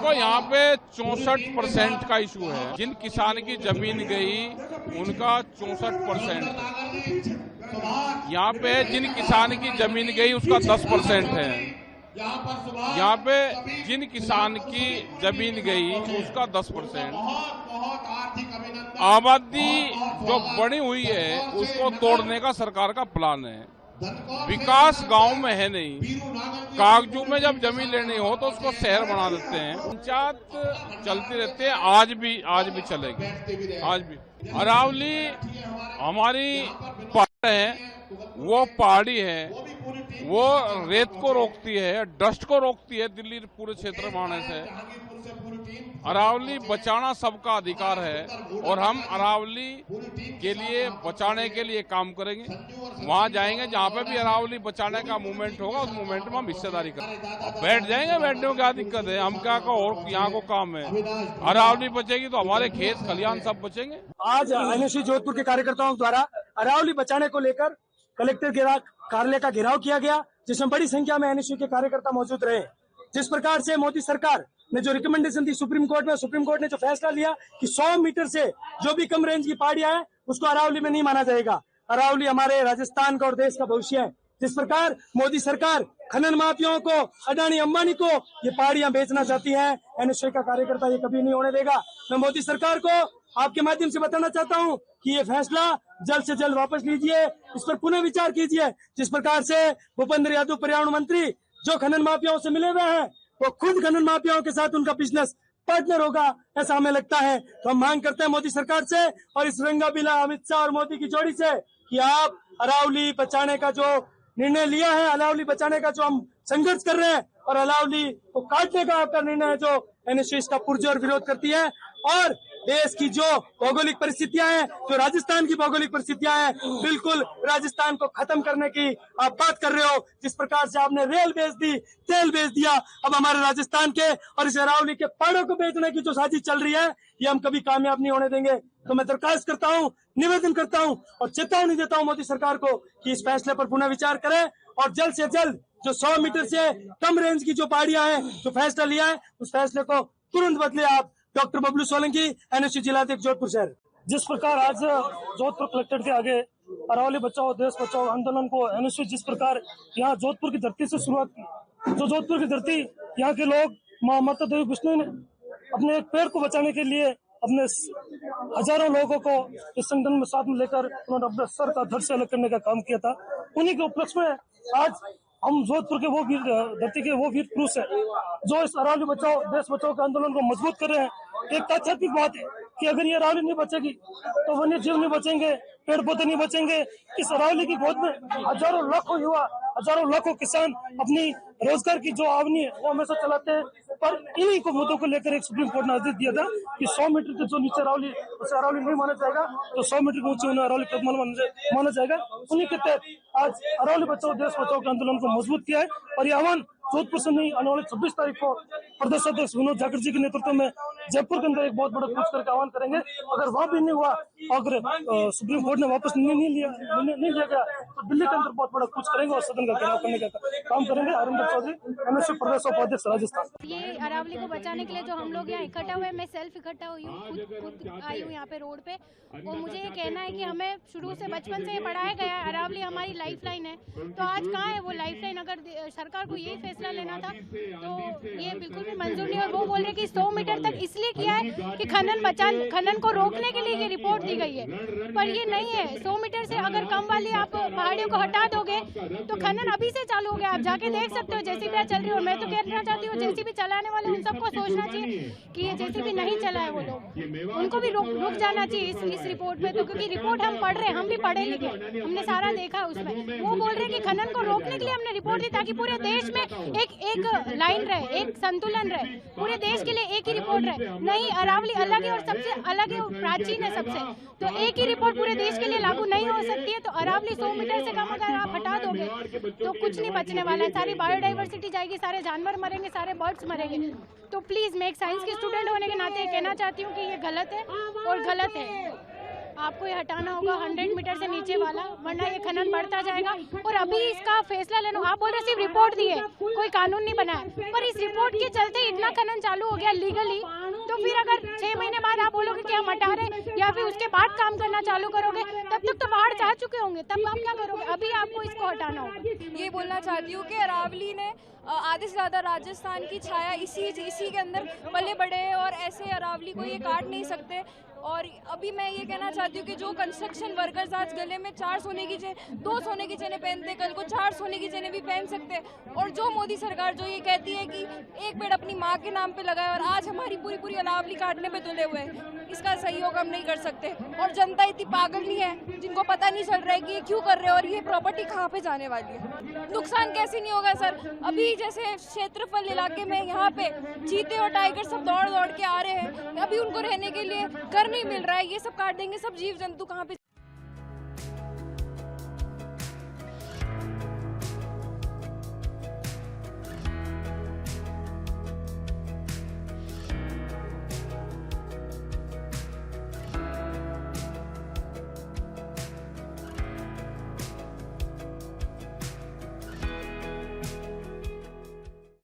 देखो यहाँ पे 64% का इशू है। जिन किसान की जमीन गई उनका 64%। यहाँ पे जिन किसान की जमीन गई उसका 10% है। यहाँ पे जिन किसान की जमीन गई उसका 10%। आबादी जो बढ़ी हुई है उसको तोड़ने का सरकार का प्लान है। विकास गांव में है नहीं। कागजू में जब जमीन लेनी हो तो उसको शहर बना देते हैं। पंचायत चलती रहती है, आज भी चलेगी। आज भी अरावली हमारी पहाड़ है, वो पहाड़ी है, वो रेत को रोकती है, डस्ट को रोकती है दिल्ली पूरे क्षेत्र में आने से। अरावली बचाना सबका अधिकार है और हम अरावली के लिए बचाने के लिए काम करेंगे। वहां जाएंगे जहां पे भी अरावली बचाने का मूवमेंट होगा, उस मूवमेंट में हम हिस्सेदारी करेंगे। अब बैठ जाएंगे, बैठने में क्या दिक्कत है? हम क्या को और यहाँ को काम है। अरावली बचेगी तो हमारे खेत खलियान सब बचेंगे। आज एनएसयू जोधपुर के कार्यकर्ताओं द्वारा अरावली बचाने को लेकर कलेक्टर कार्यालय का घेराव किया गया, जिसमें बड़ी संख्या में एनएसयू के कार्यकर्ता मौजूद रहे। जिस प्रकार से मोदी सरकार ने जो रिकमेंडेशन दी सुप्रीम कोर्ट ने जो फैसला लिया कि 100 मीटर से जो भी कम रेंज की पहाड़ियां हैं उसको अरावली में नहीं माना जाएगा। अरावली हमारे राजस्थान का और देश का भविष्य है। जिस प्रकार मोदी सरकार खनन माफियाओं को, अडानी अंबानी को ये पहाड़ियां बेचना चाहती है, एनएसयू का कार्यकर्ता ये कभी नहीं होने देगा। मैं मोदी सरकार को आपके माध्यम से बताना चाहता हूं कि ये फैसला जल्द से जल्द वापस लीजिए, इस पर पुनः विचार कीजिए। जिस प्रकार से भूपेंद्र यादव पर्यावरण मंत्री जो खनन माफियाओं से मिले हुए हैं, वो खुद खनन माफियाओं के साथ उनका बिजनेस पार्टनर होगा, ऐसा हमें लगता है। तो हम मांग करते हैं मोदी सरकार से और इस रंगाबिला अमित शाह और मोदी की जोड़ी से कि आप अरावली बचाने का जो निर्णय लिया है, अरावली बचाने का जो हम संघर्ष कर रहे हैं और अरावली को काटने का आपका निर्णय है जो एनएसयू इसका पुरजोर विरोध करती है। और देश की जो भौगोलिक परिस्थितियां हैं, जो राजस्थान की भौगोलिक परिस्थितियां हैं, बिल्कुल राजस्थान को खत्म करने की आप बात कर रहे हो। जिस प्रकार से आपने रेल बेच दी, तेल बेच दिया, अब हमारे राजस्थान के और इस अरावली के पहाड़ों को बेचने की जो साजिश चल रही है, ये हम कभी कामयाब नहीं होने देंगे। तो मैं दरखास्त करता हूँ, निवेदन करता हूँ और चेतावनी देता हूँ मोदी सरकार को कि इस फैसले पर पुनः विचार करें और जल्द से जल्द जो 100 मीटर से कम रेंज की जो पहाड़ियां हैं, जो फैसला लिया है, उस फैसले को तुरंत बदले आप। डॉक्टर बबलू सोलंकी, एनएसयू जिलाध्यक्ष जोधपुर शहर। जिस प्रकार आज जोधपुर कलेक्ट्रेट के आगे अरावली बचाओ देश बचाओ आंदोलन को एनएसयू जिस प्रकार यहाँ जोधपुर की धरती से शुरुआत की, जो जोधपुर की धरती यहाँ के लोग माँ माता देवी विष्णु ने अपने एक पेड़ को बचाने के लिए अपने हजारों लोगों को इस संगठन में साथ में लेकर उन्होंने अपने सर का धड़ से अलग करने का काम किया था। उन्हीं के उपलक्ष्य में आज हम जोधपुर के वो वीर धरती के वो वीर पुरुष है जो इस अरावली बचाओ देश बचाओ के आंदोलन को मजबूत कर रहे हैं। एक तात्कालिक बात है कि अगर ये अरावली नहीं बचेगी तो वन्य जीव नहीं बचेंगे, पेड़ पौधे नहीं बचेंगे। इस अरावली की गोद में हजारों लाखों युवा, हजारों लाखों किसान अपनी रोजगार की जो आवनी है वो हमेशा चलाते हैं। पर इन्हीं को मुद्दों को लेकर एक सुप्रीम कोर्ट ने आदेश दिया था कि 100 मीटर के जो नीचे अरावली, उसे अरावली नहीं माना जाएगा, तो 100 मीटर के ऊंचे उन्हें अरावली माना जाएगा। उन्हीं के तहत आज अरावली बचाओ देश बचाओ के आंदोलन को मजबूत किया है और ये आह्वान जोधपुर से नहीं, आने वाले 26 तारीख को प्रदेश अध्यक्ष विनोद जाखड़ जी के नेतृत्व में जयपुर के अंदर एक बहुत बड़ा कूच करके आह्वान करेंगे। अगर वहां भी नहीं हुआ, अगर सुप्रीम कोर्ट ने वापस निर्णय नहीं लिया गया तो दिल्ली के अंदर बहुत बड़ा कूच करेंगे और सदन का घेराव करने का काम करेंगे। अरिंदर चौधरी, एनएसयू प्रदेश उपाध्यक्ष राजस्थान। ये अरावली को बचाने के लिए जो हम लोग यहाँ इकट्ठा हुए, मैं सेल्फ इकट्ठा हुई हूँ, खुद आई हूँ यहाँ पे रोड पे। और मुझे ये कहना है कि हमें शुरू से बचपन से पढ़ाया गया है अरावली हमारी लाइफ लाइन है। तो आज कहाँ है वो लाइफ लाइन? अगर सरकार को यही फैसला लेना था तो ये बिल्कुल भी मंजूर नहीं। और वो बोल रहे कि 100 मीटर तक इसलिए किया है कि खनन को रोकने के लिए ये रिपोर्ट दी गई है, पर ये नहीं है। 100 मीटर से अगर कम वाली आप पहाड़ियों को हटा दोगे तो खनन अभी से चालू हो गया। आप जाके देख सकते हो जेसीबी चल रही है। और मैं तो कहना चाहती हूँ जेसीबी चलाने वाले उन सबको सोचना चाहिए कि ये जेसीबी नहीं चलाए वो लोग, उनको भी रुक जाना चाहिए इस रिपोर्ट पे। तो क्योंकि रिपोर्ट हम पढ़ रहे हैं, हम भी पढ़े लिखे, हमने सारा देखा उसमें। वो बोल रहे हैं कि खनन को रोकने के लिए हमने रिपोर्ट दी ताकि पूरे देश में एक लाइन रहे, एक संतुलन रहे, पूरे देश के लिए एक ही रिपोर्ट रहे। नहीं, अरावली अलग है और सबसे अलग है, प्राचीन है सबसे, तो एक ही रिपोर्ट पूरे देश के लिए लागू नहीं हो सकती है। तो अरावली 100 मीटर से कम अगर आप हटा दोगे तो कुछ नहीं बचने वाला है। सारी बायोडाइवर्सिटी जाएगी, सारे जानवर मरेंगे, सारे बर्ड्स मरेंगे। तो प्लीज मैं एक साइंस की स्टूडेंट होने के नाते कहना चाहती हूँ कि ये गलत है और गलत है। आपको ये हटाना होगा 100 मीटर से नीचे वाला, वरना ये खनन बढ़ता जाएगा। और अभी इसका फैसला लेना, आप बोल रहे सिर्फ रिपोर्ट दी है, कोई कानून नहीं बना है, पर इस रिपोर्ट के चलते इतना खनन चालू हो गया लीगली, तो फिर अगर 6 महीने बाद आप बोलोगे कि हम हटा रहे या फिर उसके बाद काम करना चालू करोगे, तब तक तो बाढ़ जा चुके होंगे, तब आप क्या करोगे? अभी आपको इसको हटाना होगा। ये बोलना चाहती हूँ कि अरावली ने आधे से ज़्यादा राजस्थान की छाया इसी के अंदर पले बड़े हैं और ऐसे अरावली को ये काट नहीं सकते। और अभी मैं ये कहना चाहती हूँ कि जो कंस्ट्रक्शन वर्कर्स आज गले में 4 सोने की चेन, 2 सोने की चेनें पहनते, कल को 4 सोने की चेनें भी पहन सकते। और जो मोदी सरकार जो ये कहती है कि एक पेड़ अपनी माँ के नाम पे लगाए और आज हमारी पूरी अरावली काटने पे तुले हुए हैं, इसका सहयोग हम नहीं कर सकते। और जनता इतनी पागल नहीं है जिनको पता नहीं चल रहा है कि ये क्यों कर रहे हैं और ये प्रॉपर्टी कहाँ पे जाने वाली है। नुकसान कैसे नहीं होगा सर? अभी जैसे क्षेत्रफल इलाके में यहाँ पे चीते और टाइगर सब दौड़ के आ रहे हैं, अभी उनको रहने के लिए घर नहीं मिल रहा है, ये सब काट देंगे, सब जीव जंतु कहाँ पे